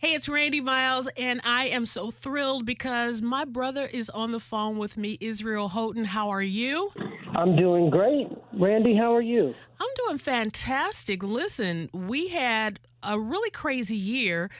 Hey, it's Randy Miles, and I am so thrilled because my brother is on the phone with me, Israel Houghton. How are you? I'm doing great. Randy, how are you? I'm doing fantastic. Listen, we had a really crazy year,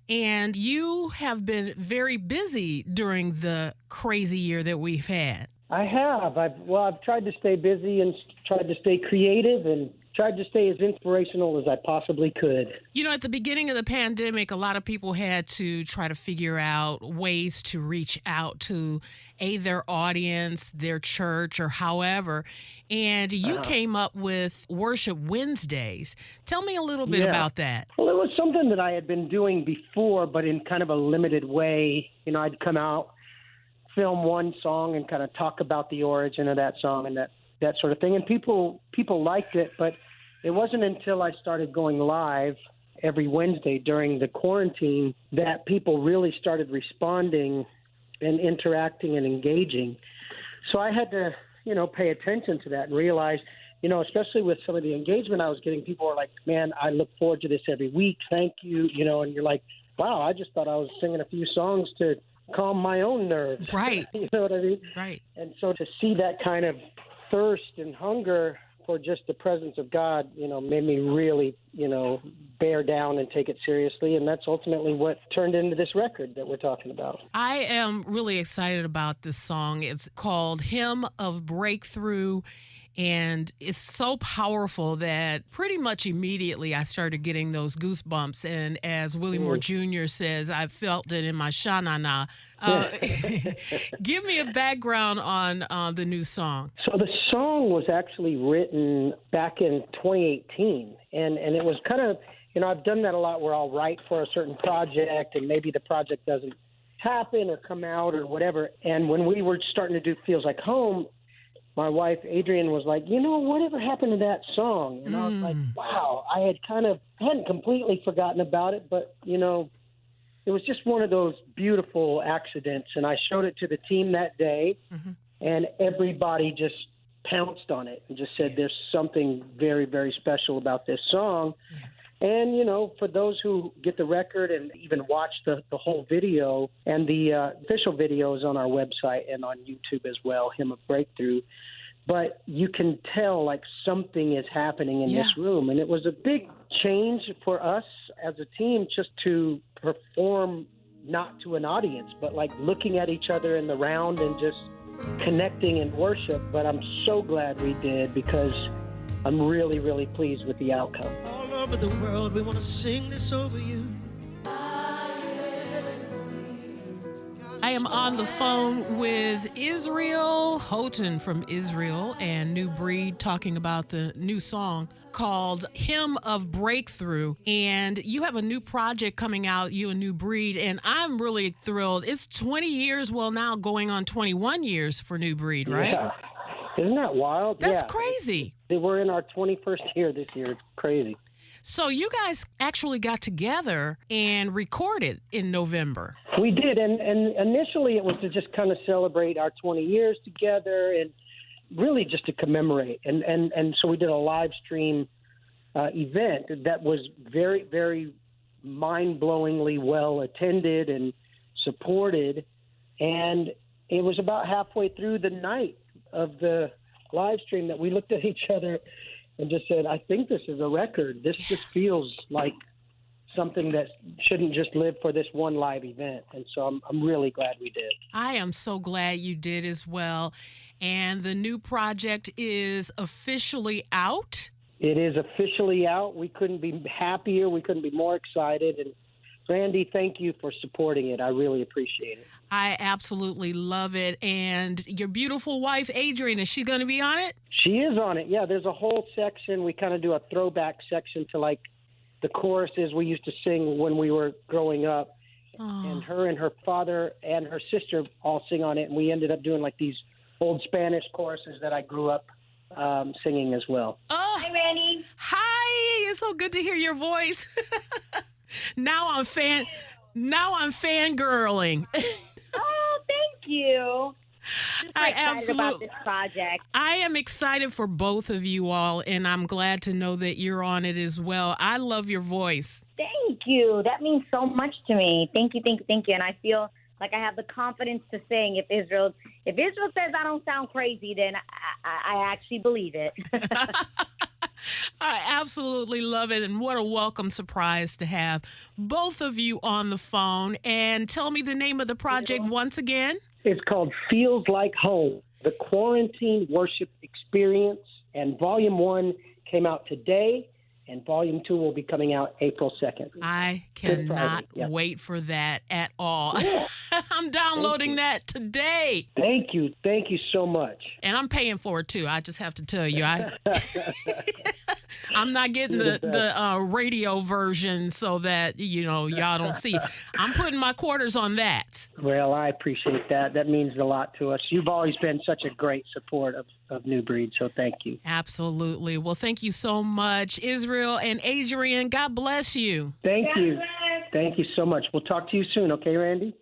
and you have been very busy during the crazy year that we've had. I have. I've tried to stay busy and tried to stay creative and tried to stay as inspirational as I possibly could. You know, at the beginning of the pandemic, a lot of people had to try to figure out ways to reach out to their audience, their church, or however. And you came up with Worship Wednesdays. Tell me a little bit about that. Well, it was something that I had been doing before, but in kind of a limited way. You know, I'd come out, film one song, and kind of talk about the origin of that song and that sort of thing. And people liked it, but it wasn't until I started going live every Wednesday during the quarantine that people really started responding and interacting and engaging. So I had to, pay attention to that and realize, especially with some of the engagement I was getting, people were like, man, I look forward to this every week. Thank you. And you're like, wow, I just thought I was singing a few songs to calm my own nerves. Right. You know what I mean? Right. And so to see that kind of thirst and hunger for just the presence of God, made me really, bear down and take it seriously. And that's ultimately what turned into this record that we're talking about. I am really excited about this song. It's called Hymn of Breakthrough. And it's so powerful that pretty much immediately I started getting those goosebumps. And as Willie Moore Jr. says, I felt it in my sha-na-na. Give me a background on the new song. So the song was actually written back in 2018. And it was kind of, I've done that a lot where I'll write for a certain project and maybe the project doesn't happen or come out or whatever. And when we were starting to do Feels Like Home, my wife, Adrienne, was like, whatever happened to that song? And I was like, wow, I hadn't completely forgotten about it, but, it was just one of those beautiful accidents. And I showed it to the team that day, and everybody just pounced on it and just said, there's something very, very special about this song. And, for those who get the record and even watch the whole video, and the official video is on our website and on YouTube as well, Hymn of Breakthrough. But you can tell, like, something is happening in this room. And it was a big change for us as a team just to perform not to an audience, but, like, looking at each other in the round and just connecting in worship. But I'm so glad we did because I'm really, really pleased with the outcome. All over the world, we want to sing this over you. I am on the phone with Israel Houghton from Israel and New Breed, talking about the new song called Hymn of Breakthrough. And you have a new project coming out, you and New Breed, and I'm really thrilled. It's 20 years, well, now going on 21 years for New Breed, right? Yeah. Isn't that wild? That's crazy. We're in our 21st year this year. It's crazy. So you guys actually got together and recorded in November. We did, and initially it was to just kind of celebrate our 20 years together and really just to commemorate. And so we did a live stream event that was very, very mind-blowingly well attended and supported. And it was about halfway through the night of the live stream that we looked at each other and just said, I think this is a record. This just feels like something that shouldn't just live for this one live event. And so I'm really glad we did. I am so glad you did as well. And the new project is officially out. It is officially out. We couldn't be happier. We couldn't be more excited. And Randy, thank you for supporting it. I really appreciate it. I absolutely love it. And your beautiful wife, Adrienne, is she going to be on it? She is on it. Yeah, there's a whole section. We kind of do a throwback section to, like, the choruses we used to sing when we were growing up. Oh. And her and her father and her sister all sing on it. And we ended up doing, like, these old Spanish choruses that I grew up singing as well. Oh. Hi, Randy. Hi. It's so good to hear your voice. Now I'm fangirling. Oh, thank you. I'm excited about this project. I am excited for both of you all, and I'm glad to know that you're on it as well. I love your voice. Thank you. That means so much to me. Thank you, thank you, thank you. And I feel like I have the confidence to sing if Israel says I don't sound crazy, then I actually believe it. I absolutely love it, and what a welcome surprise to have both of you on the phone. And tell me the name of the project once again. It's called Feels Like Home, the Quarantine Worship Experience, and Volume 1 came out today, and Volume 2 will be coming out April 2nd. I cannot wait for that at all. Yeah. I'm downloading that today. Thank you. Thank you so much. And I'm paying for it, too. I just have to tell you. I'm not getting the radio version so that, y'all don't see. I'm putting my quarters on that. Well, I appreciate that. That means a lot to us. You've always been such a great support of New Breed, so thank you. Absolutely. Well, thank you so much, Israel and Adrian. God bless you. Thank you. Thank you so much. We'll talk to you soon, okay, Randy?